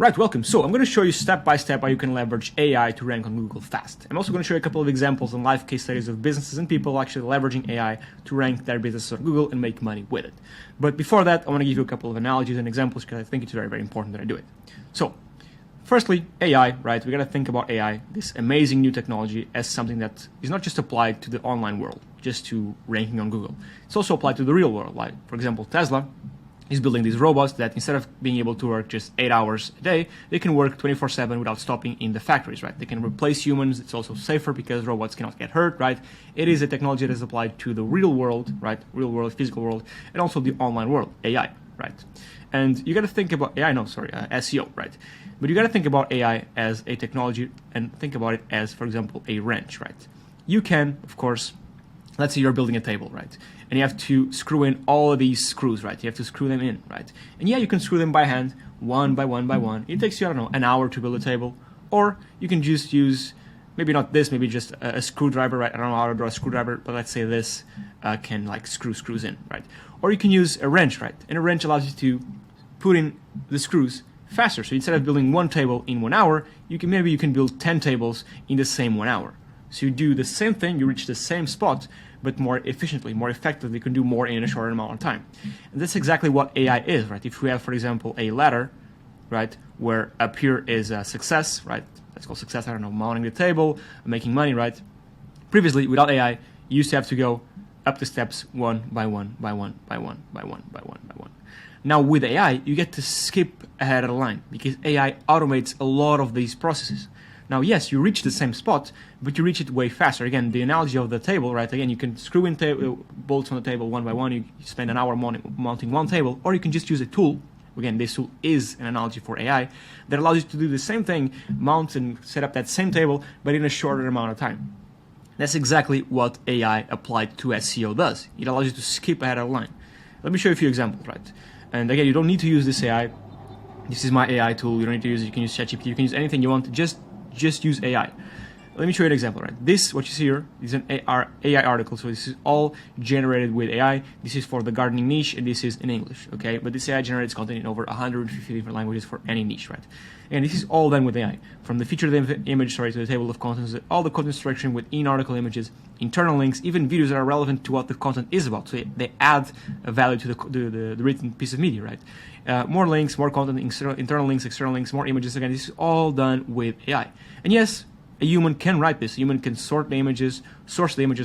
Right, welcome. So I'm going to show you step by step how you can leverage AI to rank on Google fast. I'm also going to show you a couple of examples and live case studies of businesses and people actually leveraging AI to rank their businesses on Google and make money with it. But before that, I want to give you a couple of analogies and examples because I think it's very, very important that I do it. So firstly, AI, right? We got to think about AI, this amazing new technology, as something that is not just applied to the online world, just to ranking on Google. It's also applied to the real world. Like, for example, Tesla is building these robots that instead of being able to work just 8 hours a day, they can work 24/7 without stopping in the factories, right? They can replace humans. It's also safer because robots cannot get hurt, right? It is a technology that is applied to the real world, right? Real world, physical world, and also the online world, AI, right? And you got to think about AI, SEO, right? But you got to think about AI as a technology and think about it as, for example, a wrench, right? You can, of course, let's say you're building a table, right? And you have to screw in all of these screws, right? You have to screw them in, right? And yeah, you can screw them by hand, one by one by one. It takes you, I don't know, an hour to build a table. Or you can just use, maybe not this, maybe just a screwdriver, right? I don't know how to draw a screwdriver, but let's say this can like screw screws in, right? Or you can use a wrench, right? And a wrench allows you to put in the screws faster. So instead of building one table in 1 hour, you can build 10 tables in the same 1 hour. So you do the same thing, you reach the same spot, but more efficiently, more effectively, you can do more in a shorter amount of time. And that's exactly what AI is, right? If we have, for example, a ladder, right, where up here is a success, right? Let's call success, I don't know, mounting the table, making money, right? Previously, without AI, you used to have to go up the steps one by one, by one, by one, by one, by one, by one. Now with AI, you get to skip ahead of the line because AI automates a lot of these processes. Now, yes, you reach the same spot, but you reach it way faster. Again, the analogy of the table, right? Again, you can screw in bolts on the table one by one. You spend an hour mounting one table, or you can just use a tool. Again, this tool is an analogy for AI that allows you to do the same thing, mount and set up that same table, but in a shorter amount of time. That's exactly what AI applied to SEO does. It allows you to skip ahead of the line. Let me show you a few examples, right? And again, you don't need to use this AI. This is my AI tool. You don't need to use it. You can use ChatGPT. You can use anything you want. Just use AI. Let me show you an example, right? This, what you see here, is an AI article. So this is all generated with AI. This is for the gardening niche, and this is in English, okay? But this AI generates content in over 150 different languages for any niche, right? And this is all done with AI. From the featured image, to the table of contents, all the content structure with in-article images, internal links, even videos that are relevant to what the content is about. So they add a value to the written piece of media, right? More links, more content, internal links, external links, more images. Again, this is all done with AI. And yes, a human can write this. A human can source the images,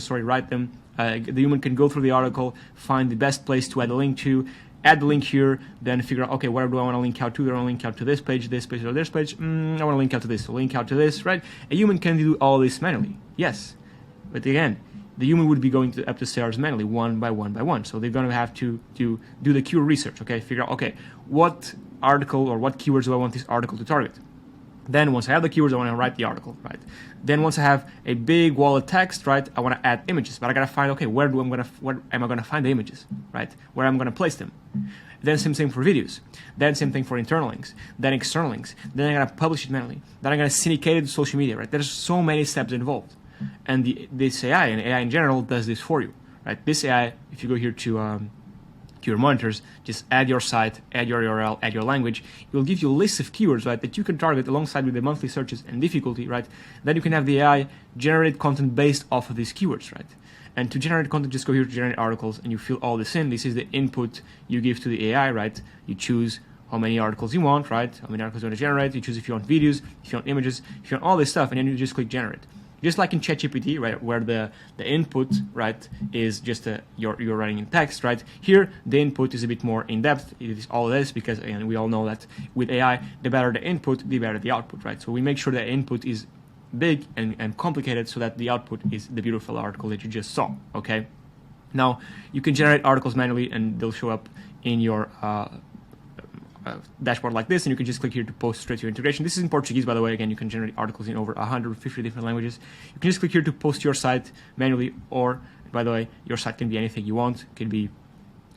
write them. The human can go through the article, find the best place to add a link to, add the link here, then figure out, okay, where do I want to link out to? Do I want to link out to this page, or this page? I want to link out to this, so link out to this, right? A human can do all this manually, yes. But again, the human would be going up the stairs manually, one by one by one. So they're going to have to do the keyword research, okay? Figure out, okay, what article or what keywords do I want this article to target? Then once I have the keywords, I want to write the article, right? Then once I have a big wall of text, right, I want to add images, but I gotta find, okay, where am I gonna find the images, right? Where am I gonna place them? Then same thing for videos. Then same thing for internal links. Then external links. Then I'm gonna publish it manually. Then I'm gonna syndicate it to social media, right? There's so many steps involved, and this AI and AI in general does this for you, right? This AI, if you go here to your monitors, just add your site, add your URL, add your language. It will give you a list of keywords, right, that you can target alongside with the monthly searches and difficulty, right? Then you can have the AI generate content based off of these keywords, right? And to generate content, just go here to generate articles and you fill all this in. This is the input you give to the AI, right? You choose how many articles you want, right? How many articles you want to generate. You choose if you want videos, if you want images, if you want all this stuff, and then you just click generate. Just like in ChatGPT, right, where the input, right, is just you're writing in text, right? Here, the input is a bit more in depth. It is all this because, again, we all know that with AI, the better the input, the better the output, right? So we make sure the input is big and complicated so that the output is the beautiful article that you just saw, okay? Now, you can generate articles manually and they'll show up in your dashboard like this, and you can just click here to post straight to your integration. This is in Portuguese, by the way. Again, you can generate articles in over 150 different languages. You can just click here to post your site manually, or, by the way, your site can be anything you want. It can be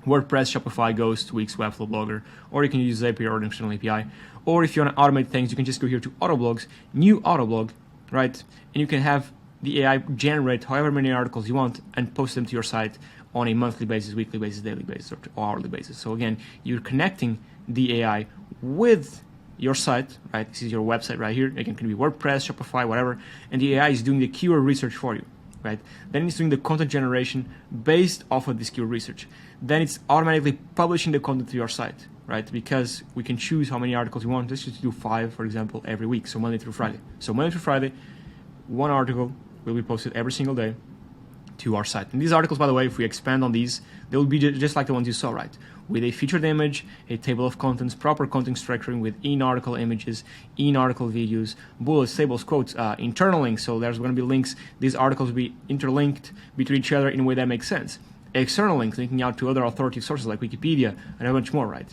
WordPress, Shopify, Ghost, Wix, Webflow, Blogger, or you can use API or an external API. Or if you want to automate things, you can just go here to Autoblogs, new Autoblog, right? And you can have the AI generate however many articles you want and post them to your site on a monthly basis, weekly basis, daily basis, or hourly basis. So again, you're connecting the AI with your site, right? This is your website right here. Again, it can be WordPress, Shopify, whatever. And the AI is doing the keyword research for you, right? Then it's doing the content generation based off of this keyword research. Then it's automatically publishing the content to your site, right? Because we can choose how many articles we want. Let's just do 5, for example, every week. So Monday through Friday. So Monday through Friday, one article will be posted every single day to our site. And these articles, by the way, if we expand on these, they'll be just like the ones you saw, right? With a featured image, a table of contents, proper content structuring with in-article images, in-article videos, bullets, tables, quotes, internal links. So there's going to be links. These articles will be interlinked between each other in a way that makes sense. External links linking out to other authoritative sources like Wikipedia and a bunch more, right?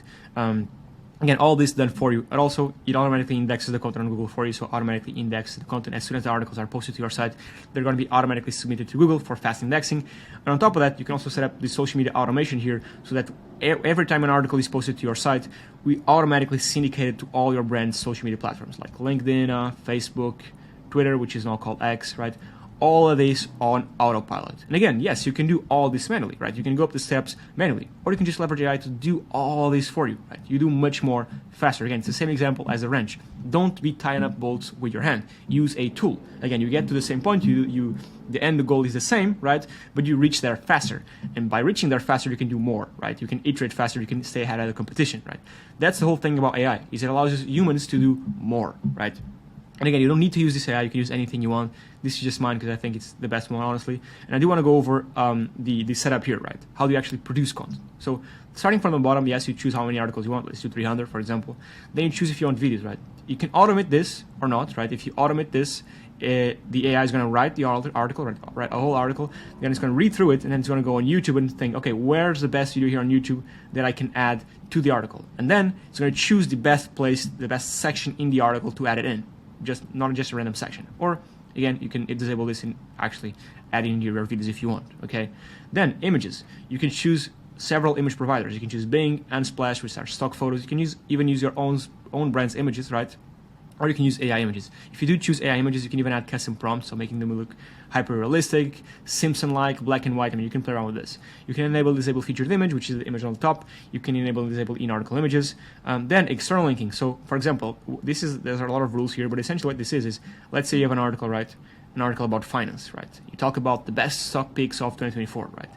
Again, all this done for you. And also, it automatically indexes the content on Google for you, so automatically indexes the content. As soon as the articles are posted to your site, they're going to be automatically submitted to Google for fast indexing. And on top of that, you can also set up the social media automation here so that every time an article is posted to your site, we automatically syndicate it to all your brand's social media platforms like LinkedIn, Facebook, Twitter, which is now called X, right? All of this on autopilot. And again, yes, you can do all this manually, right? You can go up the steps manually, or you can just leverage AI to do all this for you, right? You do much more faster. Again, it's the same example as a wrench. Don't be tying up bolts with your hand. Use a tool. Again, you get to the same point. The end goal is the same, right? But you reach there faster. And by reaching there faster, you can do more, right? You can iterate faster. You can stay ahead of the competition, right? That's the whole thing about AI, is it allows humans to do more, right? And again, you don't need to use this AI. You can use anything you want. This is just mine because I think it's the best one, honestly. And I do want to go over the setup here, right? How do you actually produce content? So starting from the bottom, yes, you choose how many articles you want. Let's do 300, for example. Then you choose if you want videos, right? You can automate this or not, right? If you automate this, the AI is going to write the article, write a whole article. Then it's going to read through it, and then it's going to go on YouTube and think, okay, where's the best video here on YouTube that I can add to the article? And then it's going to choose the best place, the best section in the article to add it in. Not just a random section. Or again, you can disable this and actually add in your videos if you want. Okay. Then images. You can choose several image providers. You can choose Bing, Unsplash, which are stock photos. You can even use your own brand's images, right? Or you can use AI images. If you do choose AI images, you can even add custom prompts, so making them look hyper-realistic, Simpson-like, black and white. I mean, you can play around with this. You can enable disable featured image, which is the image on the top. You can enable and disable in-article images. Then external linking. So, for example, there's a lot of rules here, but essentially what this is let's say you have an article, right? An article about finance, right? You talk about the best stock picks of 2024, right?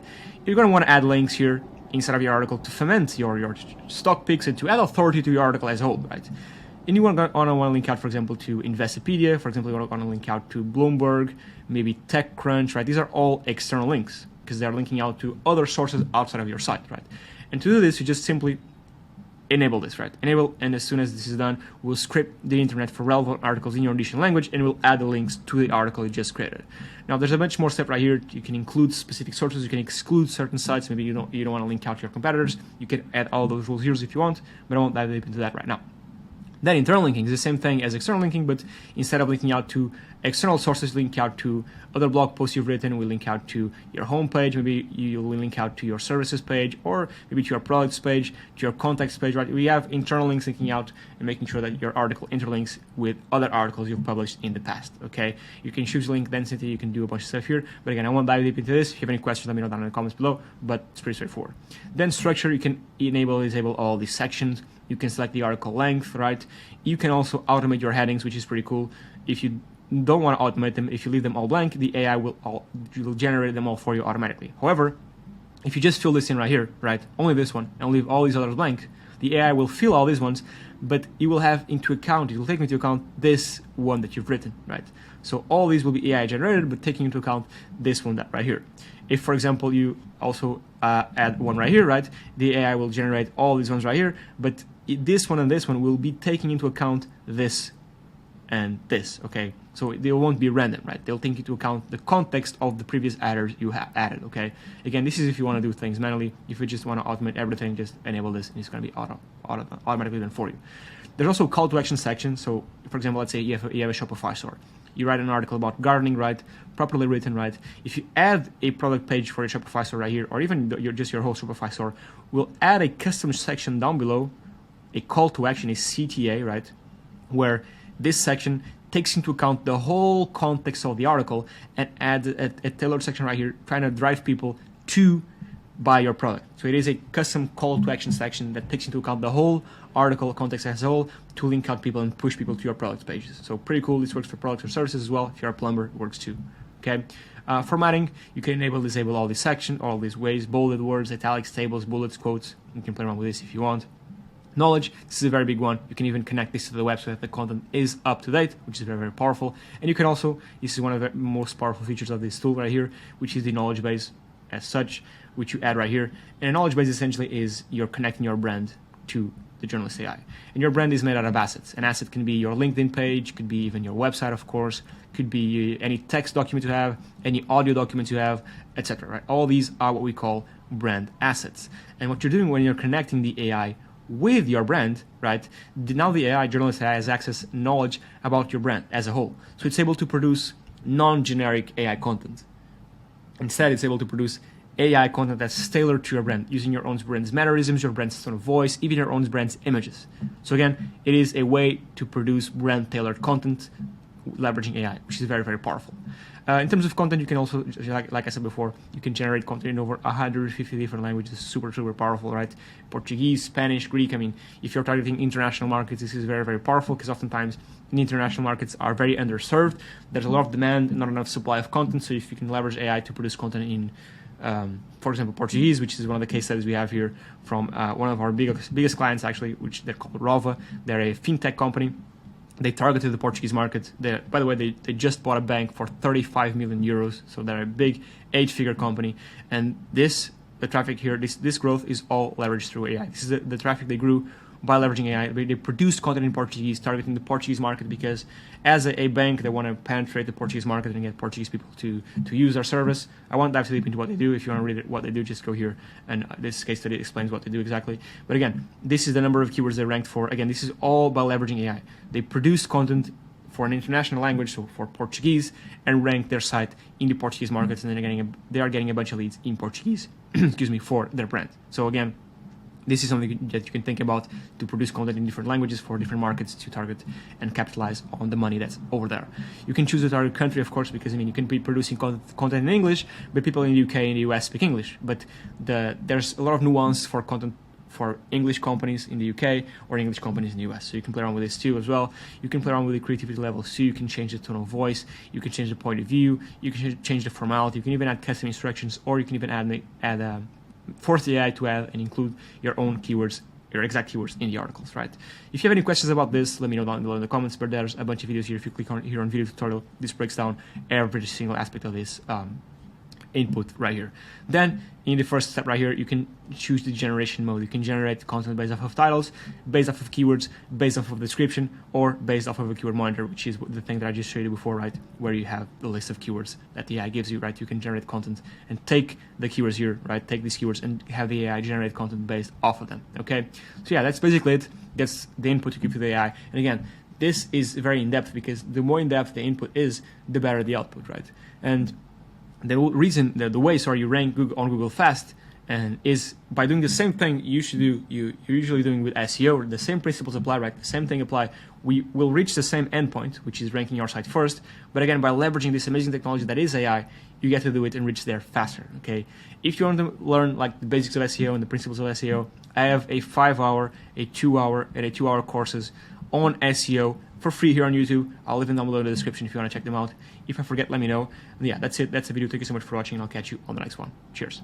You're going to want to add links here inside of your article to foment your stock picks and to add authority to your article as a whole, right? And you want to link out, for example, to Investopedia. For example, you want to link out to Bloomberg, maybe TechCrunch, right? These are all external links because they're linking out to other sources outside of your site, right? And to do this, you just simply enable this, right? Enable, and as soon as this is done, we'll script the internet for relevant articles in your niche language, and we'll add the links to the article you just created. Now, there's a much more step right here. You can include specific sources. You can exclude certain sites. Maybe you don't want to link out to your competitors. You can add all those rules here if you want, but I won't dive deep into that right now. Then internal linking is the same thing as external linking, but instead of linking out to external sources, link out to other blog posts you've written. We link out to your homepage. Maybe you will link out to your services page, or maybe to your products page, to your contacts page, right? We have internal links linking out and making sure that your article interlinks with other articles you've published in the past, okay? You can choose link density. You can do a bunch of stuff here. But again, I won't dive deep into this. If you have any questions, let me know down in the comments below, but it's pretty straightforward. Then structure, you can enable, disable all these sections. You can select the article length, right? You can also automate your headings, which is pretty cool. If you don't want to automate them, if you leave them all blank, the AI will generate them all for you automatically. However, if you just fill this in right here, right, only this one, and leave all these others blank, the AI will fill all these ones, but it will take into account this one that you've written, right? So all these will be AI generated, but taking into account this one that right here. If, for example, you also add one right here, right, the AI will generate all these ones right here, but this one and this one will be taking into account this and this, okay? So they won't be random, right? They'll take into account the context of the previous adders you have added, okay? Again, this is if you want to do things manually. If you just want to automate everything, just enable this, and it's going to be automatically done for you. There's also a call to action section. So, for example, let's say you have a Shopify store. You write an article about gardening, right? Properly written, right? If you add a product page for your Shopify store right here, or even your whole Shopify store, we'll add a custom section down below, a call to action, a CTA, right? Where this section takes into account the whole context of the article and adds a tailored section right here, trying to drive people to by your product. So it is a custom call to action section that takes into account the whole article context as a whole to link out people and push people to your product pages. So pretty cool. This works for products or services as well. If you're a plumber, it works too. Okay. Formatting, you can enable, disable all these sections, all these ways, bolded words, italics, tables, bullets, quotes. You can play around with this if you want. Knowledge, this is a very big one. You can even connect this to the website if the content is up to date, which is very, very powerful. And you can also, this is one of the most powerful features of this tool right here, which is the knowledge base as such, which you add right here. And a knowledge base essentially is you're connecting your brand to the journalist AI. And your brand is made out of assets. An asset can be your LinkedIn page, could be even your website, of course, could be any text document you have, any audio documents you have, etc. Right? All these are what we call brand assets. And what you're doing when you're connecting the AI with your brand, right? Now the AI, journalist AI, has access knowledge about your brand as a whole. So it's able to produce non-generic AI content. Instead, it's able to produce AI content that's tailored to your brand, using your own brand's mannerisms, your brand's tone of voice, even your own brand's images. So again, it is a way to produce brand-tailored content leveraging AI, which is very, very powerful. In terms of content, you can also, like I said before, you can generate content in over 150 different languages. Super, super powerful, right? Portuguese, Spanish, Greek. I mean, if you're targeting international markets, this is very, very powerful because oftentimes in international markets are very underserved. There's a lot of demand, not enough supply of content. So if you can leverage AI to produce content in, for example, Portuguese, which is one of the case studies we have here from one of our biggest clients, actually, which they're called Rova. They're a fintech company. They targeted the Portuguese market. By the way, they just bought a bank for 35 million euros. So they're a big 8-figure company. And the traffic here, this growth is all leveraged through AI. This is the traffic they grew by leveraging AI. They produced content in Portuguese, targeting the Portuguese market because as a bank, they want to penetrate the Portuguese market and get Portuguese people to use their service. I won't dive too deep into what they do. If you want to read what they do, just go here. And this case study explains what they do exactly. But again, this is the number of keywords they ranked for. Again, this is all by leveraging AI. They produced content for an international language, so for Portuguese, and rank their site in the Portuguese markets. And then they are getting a bunch of leads in Portuguese, excuse me, for their brand. So again, this is something that you can think about to produce content in different languages for different markets to target and capitalize on the money that's over there. You can choose a target country, of course, because I mean you can be producing content in English, but people in the UK and the US speak English. But there's a lot of nuance for content for English companies in the UK or English companies in the US. So you can play around with this too as well. You can play around with the creativity levels too. You can change the tone of voice. You can change the point of view. You can change the formality. You can even add custom instructions, or you can even force the AI to add and include your own keywords, your exact keywords in the articles, right? If you have any questions about this, let me know down below in the comments, but there's a bunch of videos here. If you click on here on video tutorial, this breaks down every single aspect of this input right here. Then in the first step right here, you can choose the generation mode. You can generate content based off of titles, based off of keywords, based off of description, or based off of a keyword monitor, which is the thing that I just showed you before, right? Where you have the list of keywords that the AI gives you, right? You can generate content and take the keywords here, right? Take these keywords and have the AI generate content based off of them, okay? So yeah, that's basically it. That's the input you give to the AI. And again, this is very in-depth because the more in-depth the input is, the better the output, right? And the reason, the way, you rank on Google fast and is by doing the same thing you're usually doing with SEO. The same principles apply, right? The same thing apply. We will reach the same endpoint, which is ranking your site first. But again, by leveraging this amazing technology that is AI, you get to do it and reach there faster, okay? If you want to learn like the basics of SEO and the principles of SEO, I have a 5-hour, a 2-hour, and a 2-hour courses on SEO for free here on YouTube. I'll leave them down below in the description if you want to check them out. If I forget, let me know. And yeah, that's it. That's the video. Thank you so much for watching, and I'll catch you on the next one. Cheers.